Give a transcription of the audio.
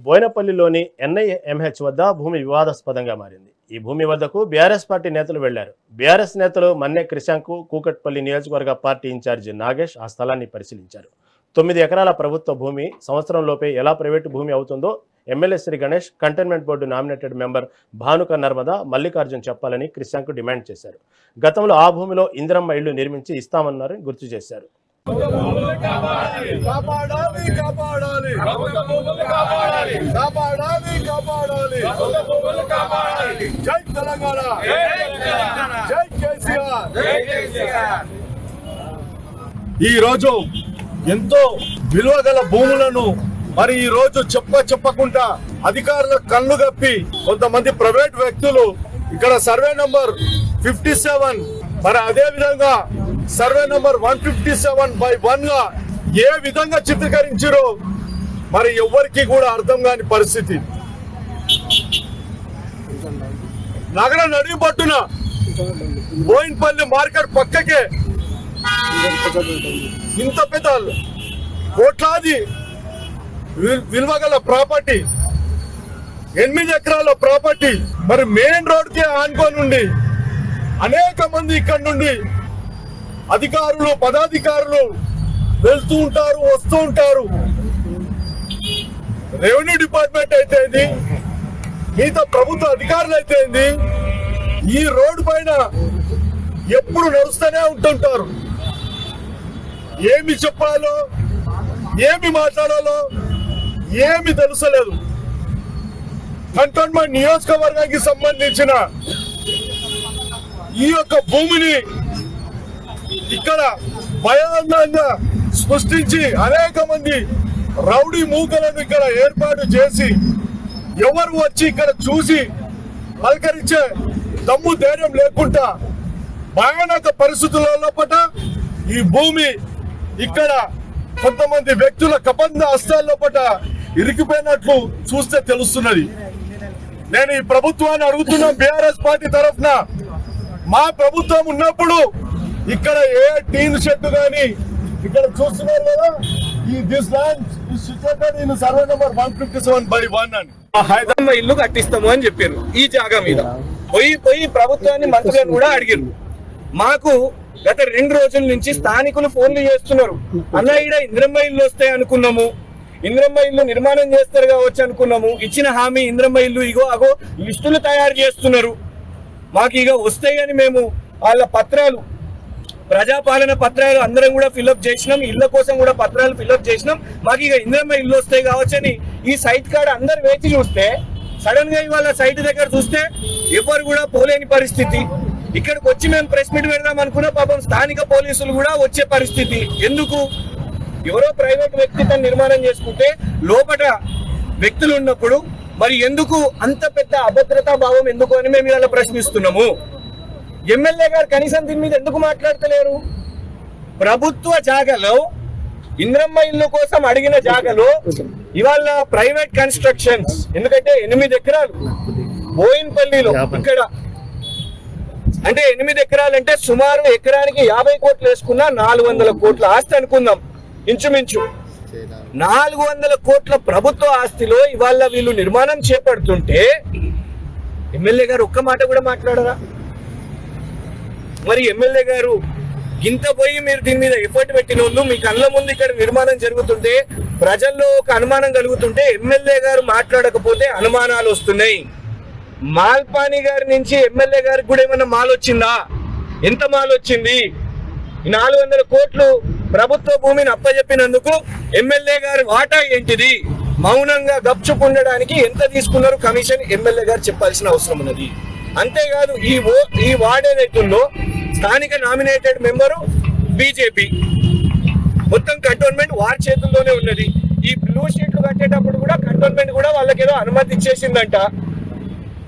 బోయినపల్లిలోని NIMH వద్ద భూమి వివాదాస్పదంగా మారింది. ఈ భూమి వద్దకు బీఆర్ఎస్ పార్టీ నేతలు వెళ్లారు. బీఆర్ఎస్ నేతలు మన్నె క్రిషాంక్, కూకట్పల్లి నియోజకవర్గ పార్టీ ఇన్ఛార్జి నాగేష్ ఆ స్థలాన్ని పరిశీలించారు. 9 ఎకరాల ప్రభుత్వ భూమి సంవత్సరంలోపే ఎలా ప్రైవేటు భూమి అవుతుందో MLA Shri Ganesh, containment board nominated member Bhanuka Narmada, Mallikarjun చెప్పాలని క్రిషాంక్ డిమాండ్ చేశారు. గతంలో ఆ భూమిలో ఇందిరమ్మ ఇళ్లు నిర్మించి ఇస్తామన్నారని గుర్తు చేశారు. ఈ రోజు ఎంతో విలువ గల భూములను మరి ఈ రోజు చెప్పకుండా అధికారుల కళ్ళు కప్పి కొంతమంది ప్రైవేట్ వ్యక్తులు ఇక్కడ సర్వే నంబర్ 57 మరి అదే విధంగా సర్వే నంబర్ 157/1 గా ఏ విధంగా చిత్రీకరించారో మరి ఎవరికి కూడా అర్థం కాని పరిస్థితి. నగర నడిపట్టున బోయినపల్లి మార్కెట్ పక్కకే ఇంత పెద్ద కోట్లాది విలువగల ప్రాపర్టీ, 8 ఎకరాల ప్రాపర్టీ మరి మెయిన్ రోడ్ కి ఆనుకొని ఉండి అనేక మంది ఇక్కడ నుండి అధికారులు, పదాధికారులు వెళ్తూ ఉంటారు, వస్తూ ఉంటారు. రెవెన్యూ డిపార్ట్మెంట్ అయితే మిగతా ప్రభుత్వ అధికారులు అయితే ఈ రోడ్డు పైన ఎప్పుడు నడుస్తూనే ఉంటుంటారు. ఏమి చెప్పాలో, ఏమి మాట్లాడాలో ఏమి తెలుసలేదు. కంటోన్మెంట్ నియోజకవర్గానికి సంబంధించిన ఈ యొక్క భూమిని ఇక్కడ భయాందంగా సృష్టించి అనేక మంది రౌడీ మూకలను ఇక్కడ ఏర్పాటు చేసి ఎవరు వచ్చి ఇక్కడ చూసి పలకరించే దమ్ము ధైర్యం లేకుండా భయానక పరిస్థితుల లోపల ఈ భూమి ఇక్కడ కొంతమంది వ్యక్తుల కబంధ హస్తాల లోపల ఇరికిపోయినట్లు చూస్తే తెలుస్తున్నది. నేను ఈ ప్రభుత్వాన్ని అడుగుతున్నా, బీఆర్ఎస్ పార్టీ తరఫున మా ప్రభుత్వం ఉన్నప్పుడు ఇక్కడ ఏ టీన్ షెడ్ గాని ఇక్కడ చూస్తున్నారు కదా, ఈ this land is situated in survey number 157/1 అని హైదరాబాద్ ఇల్లు కట్టిస్తాము అని చెప్పారు. ఈ జాగా మీద పోయి ప్రభుత్వాన్ని, మంత్రులను కూడా అడిగారు. మాకు గత 2 రోజుల నుంచి స్థానికులు ఫోన్లు చేస్తున్నారు. అన్న ఈడ ఇందిరమ్మ ఇల్లు వస్తాయి అనుకున్నాము, ఇందిరమ్మ ఇల్లు నిర్మాణం చేస్తారు కావచ్చు అనుకున్నాము, ఇచ్చిన హామీ ఇందిరమ్మ ఇల్లు అగో లిస్టులు తయారు చేస్తున్నారు, మాకు ఇక వస్తాయని మేము వాళ్ళ పత్రాలు, ప్రజాపాలన పత్రాలు అందరం కూడా ఫిల్అప్ చేసినాం, ఇళ్ల కోసం కూడా పత్రాలు ఫిల్అప్ చేసినాం, మాకు ఇక ఇందిరమ్మ ఇల్లు వస్తాయి కావచ్చు అని ఈ సైట్ కాడ అందరు వేచి చూస్తే సడన్ గా ఇవాళ సైట్ దగ్గర చూస్తే ఎవరు కూడా పోలేని పరిస్థితి. ఇక్కడికి వచ్చి మేము ప్రెస్ మీట్ పెడదాం అనుకున్న పాపం స్థానిక పోలీసులు కూడా వచ్చే పరిస్థితి. ఎందుకు? ఎవరో ప్రైవేట్ వ్యక్తి తను నిర్మాణం చేసుకుంటే లోపల వ్యక్తులు ఉన్నప్పుడు మరి ఎందుకు అంత పెద్ద అభద్రతా భావం ఎందుకు అని మేము ఇవాళ ప్రశ్నిస్తున్నాము. ఎమ్మెల్యే గారు కనీసం దీని మీద ఎందుకు మాట్లాడతలేరు? ప్రభుత్వ జాగాలో ఇంద్రమ్మ ఇల్లు కోసం అడిగిన జాగాలో ఇవాళ ప్రైవేట్ కన్స్ట్రక్షన్స్, ఎందుకంటే 8 ఎకరాలు బోయినపల్లిలో ఇక్కడ అంటే 8 ఎకరాలు అంటే సుమారు ఎకరానికి 50 కోట్లు వేసుకున్నా 400 కోట్ల ఆస్తి అనుకుందాం. ఇంచుమించు 400 కోట్ల ప్రభుత్వ ఆస్తిలో ఇవాళ వీళ్ళు నిర్మాణం చేపడుతుంటే ఎమ్మెల్యే గారు ఒక్క మాట కూడా మాట్లాడరా? మరి ఎమ్మెల్యే గారు ఇంత పోయి మీరు దీని మీద ఎఫర్ట్ పెట్టిన వాళ్ళు, మీ కళ్ళ ముందు ఇక్కడ నిర్మాణం జరుగుతుంటే ప్రజల్లో ఒక అనుమానం కలుగుతుంటే ఎమ్మెల్యే గారు మాట్లాడకపోతే అనుమానాలు వస్తున్నాయి. మాల్పాని గారి నుంచి ఎమ్మెల్యే గారికి కూడా ఏమన్నా మాల్ వచ్చిందా? ఎంత మాల్ వచ్చింది? 400 కోట్లు ప్రభుత్వ భూమిని అప్పజెప్పినందుకు ఎమ్మెల్యే గారి వాటా ఏంటిది? మౌనంగా గప్చుప్ ఉండడానికి ఎంత తీసుకున్నారు కమిషన్ ఎమ్మెల్యే గారు చెప్పాల్సిన అవసరం ఉన్నది. అంతేకాదు ఈ వార్డ్ ఏదైతుందో స్థానిక నామినేటెడ్ మెంబరు బీజేపీ, మొత్తం కంటోన్మెంట్ వారి చేతుల్లోనే ఉన్నది. ఈ బ్లూ షీట్లు కట్టేటప్పుడు కూడా కంటోన్మెంట్ కూడా వాళ్ళకి ఏదో అనుమతి ఇచ్చేసిందంట.